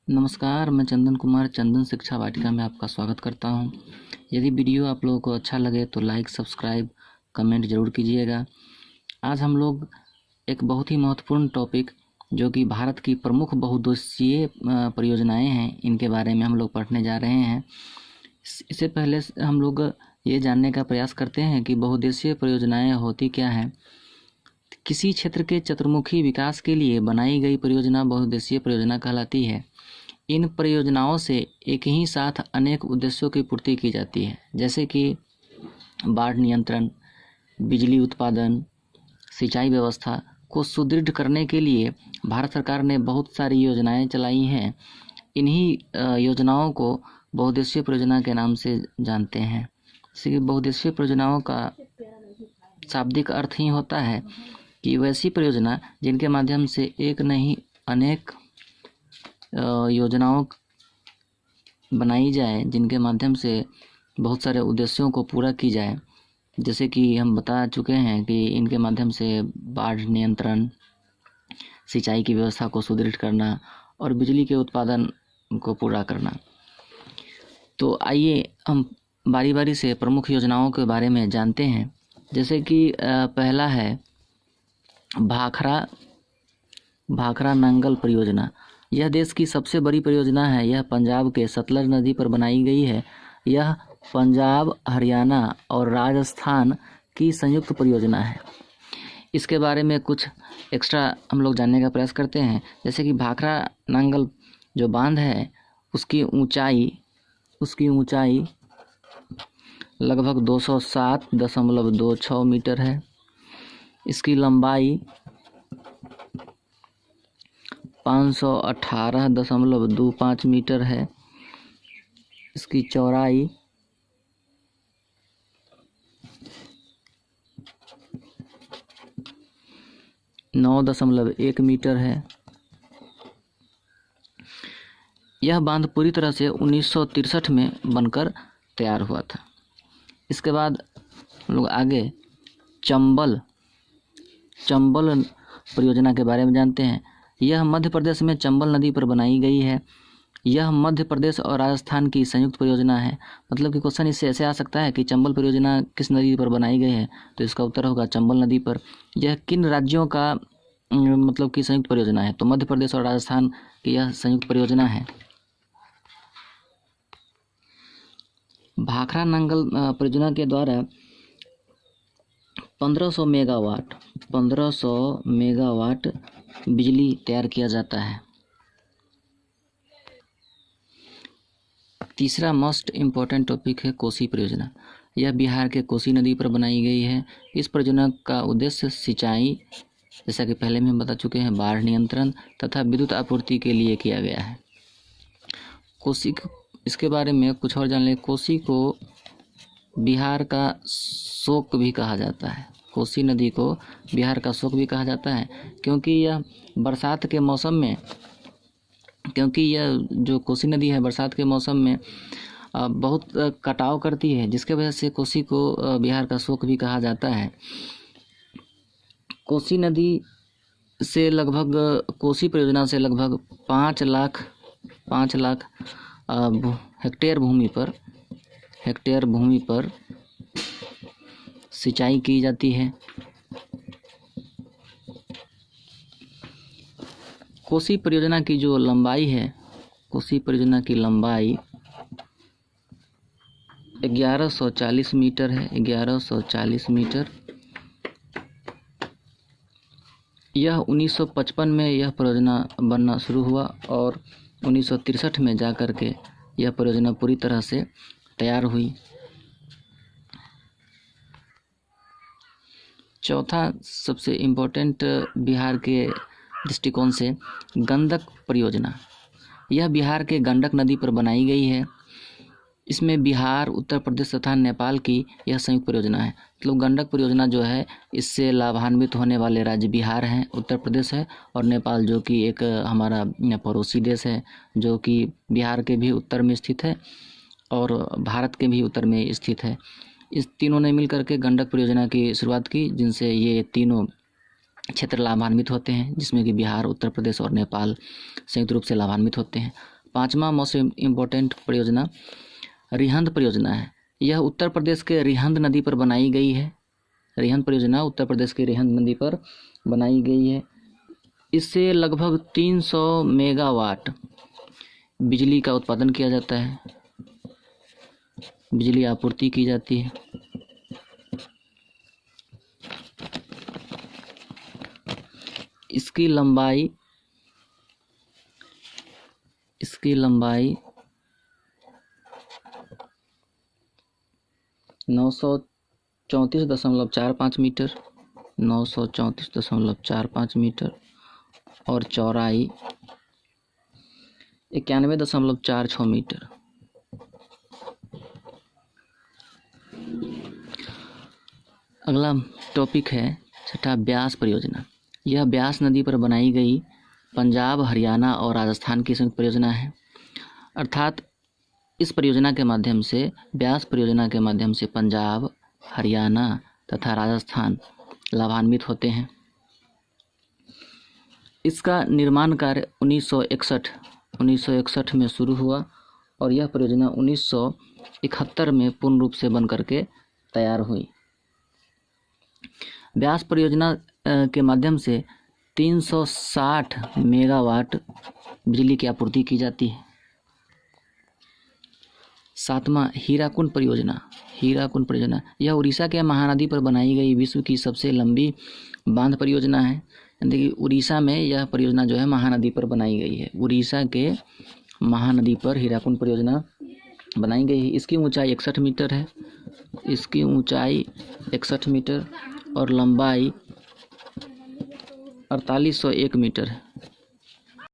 नमस्कार, मैं चंदन कुमार चंदन शिक्षा वाटिका में आपका स्वागत करता हूं। यदि वीडियो आप लोगों को अच्छा लगे तो लाइक, सब्सक्राइब, कमेंट ज़रूर कीजिएगा। आज हम लोग एक बहुत ही महत्वपूर्ण टॉपिक जो कि भारत की प्रमुख बहुउद्देशीय परियोजनाएं हैं, इनके बारे में हम लोग पढ़ने जा रहे हैं। इससे पहले हम लोग ये जानने का प्रयास करते हैं कि बहुउद्देशीय परियोजनाएँ होती क्या हैं। किसी क्षेत्र के चतुर्मुखी विकास के लिए बनाई गई परियोजना बहुउद्देशीय परियोजना कहलाती है। इन परियोजनाओं से एक ही साथ अनेक उद्देश्यों की पूर्ति की जाती है, जैसे कि बाढ़ नियंत्रण, बिजली उत्पादन, सिंचाई व्यवस्था को सुदृढ़ करने के लिए भारत सरकार ने बहुत सारी योजनाएं चलाई हैं। इन्हीं योजनाओं को बहुउद्देशीय परियोजना के नाम से जानते हैं। जैसे कि बहुउद्देशीय परियोजनाओं का शाब्दिक अर्थ ही होता है कि वैसी परियोजना जिनके माध्यम से एक नहीं अनेक योजनाओं बनाई जाए, जिनके माध्यम से बहुत सारे उद्देश्यों को पूरा की जाए। जैसे कि हम बता चुके हैं कि इनके माध्यम से बाढ़ नियंत्रण, सिंचाई की व्यवस्था को सुदृढ़ करना और बिजली के उत्पादन को पूरा करना। तो आइए हम बारी बारी से प्रमुख योजनाओं के बारे में जानते हैं। जैसे कि पहला है भाखरा नंगल परियोजना। यह देश की सबसे बड़ी परियोजना है। यह पंजाब के सतलज नदी पर बनाई गई है। यह पंजाब, हरियाणा और राजस्थान की संयुक्त परियोजना है। इसके बारे में कुछ एक्स्ट्रा हम लोग जानने का प्रयास करते हैं। जैसे कि भाखरा नंगल जो बांध है उसकी ऊंचाई लगभग 207.26 मीटर है। इसकी लंबाई 518.25 मीटर है। इसकी चौड़ाई 9.1 मीटर है। यह बांध पूरी तरह से 1963 में बनकर तैयार हुआ था। इसके बाद हम लोग आगे चंबल परियोजना के बारे में जानते हैं। यह मध्य प्रदेश में चंबल नदी पर बनाई गई है। यह मध्य प्रदेश और राजस्थान की संयुक्त परियोजना है। मतलब कि क्वेश्चन इससे ऐसे आ सकता है कि चंबल परियोजना किस नदी पर बनाई गई है, तो इसका उत्तर होगा चंबल नदी पर। यह किन राज्यों का मतलब कि संयुक्त परियोजना है, तो मध्य प्रदेश और राजस्थान की यह संयुक्त परियोजना है। भाखरा नंगल परियोजना के द्वारा 1500 मेगावाट बिजली तैयार किया जाता है। तीसरा मोस्ट इम्पोर्टेंट टॉपिक है कोसी परियोजना। यह बिहार के कोसी नदी पर बनाई गई है। इस परियोजना का उद्देश्य सिंचाई, जैसा कि पहले में बता चुके हैं, बाढ़ नियंत्रण तथा विद्युत आपूर्ति के लिए किया गया है। कोसी, इसके बारे में कुछ और जान लें। कोसी को बिहार का शोक भी कहा जाता है। कोसी नदी को बिहार का शोक भी कहा जाता है, क्योंकि यह बरसात के मौसम में, क्योंकि यह जो कोसी नदी है बरसात के मौसम में बहुत कटाव करती है, जिसके वजह से कोसी को बिहार का शोक भी कहा जाता है। कोसी नदी से लगभग, कोसी परियोजना से लगभग 5 लाख हेक्टेयर भूमि पर सिंचाई की जाती है। कोसी परियोजना की जो लंबाई है, कोसी परियोजना की लंबाई 1140 मीटर है। 1140 मीटर। यह 1955 में यह परियोजना बनना शुरू हुआ और 1963 में जाकर के यह परियोजना पूरी तरह से तैयार हुई। चौथा सबसे इम्पोर्टेंट बिहार के दृष्टिकोण से गंडक परियोजना। यह बिहार के गंडक नदी पर बनाई गई है। इसमें बिहार, उत्तर प्रदेश तथा नेपाल की यह संयुक्त परियोजना है। मतलब गंडक परियोजना जो है, इससे लाभान्वित होने वाले राज्य बिहार हैं, उत्तर प्रदेश है और नेपाल, जो कि एक हमारा पड़ोसी देश है, जो कि बिहार के भी उत्तर में स्थित है और भारत के भी उत्तर में स्थित है। इस तीनों ने मिलकर के गंडक परियोजना की शुरुआत की, जिनसे ये तीनों क्षेत्र लाभान्वित होते हैं, जिसमें कि बिहार, उत्तर प्रदेश और नेपाल संयुक्त रूप से लाभान्वित होते हैं। 5वां मोस्ट इम्पोर्टेंट परियोजना रिहंद परियोजना है। यह उत्तर प्रदेश के रिहंद नदी पर बनाई गई है। रिहंद परियोजना उत्तर प्रदेश की रिहंद नदी पर बनाई गई है। इससे लगभग 300 मेगावाट बिजली का उत्पादन किया जाता है, बिजली आपूर्ति की जाती है। इसकी लंबाई 934.45 मीटर, 934.45 मीटर और चौड़ाई 91.46 मीटर। अगला टॉपिक है छठा, ब्यास परियोजना। यह ब्यास नदी पर बनाई गई पंजाब, हरियाणा और राजस्थान की संयुक्त परियोजना है। अर्थात इस परियोजना के माध्यम से, ब्यास परियोजना के माध्यम से पंजाब, हरियाणा तथा राजस्थान लाभान्वित होते हैं। इसका निर्माण कार्य 1961 में शुरू हुआ और यह परियोजना 1971 में पूर्ण रूप से बन करके तैयार हुई। ब्यास परियोजना के माध्यम से 360 मेगावाट बिजली की आपूर्ति की जाती है। 7वां, हीराकुंड परियोजना। हीराकुंड परियोजना यह उड़ीसा के महानदी पर बनाई गई विश्व की सबसे लंबी बांध परियोजना है। यानी कि उड़ीसा में यह परियोजना जो है महानदी पर बनाई गई है। उड़ीसा के महानदी पर हीराकुंड परियोजना बनाई गई है। इसकी ऊंचाई 61 मीटर है। इसकी ऊंचाई 61 मीटर और लंबाई 4801 मीटर है।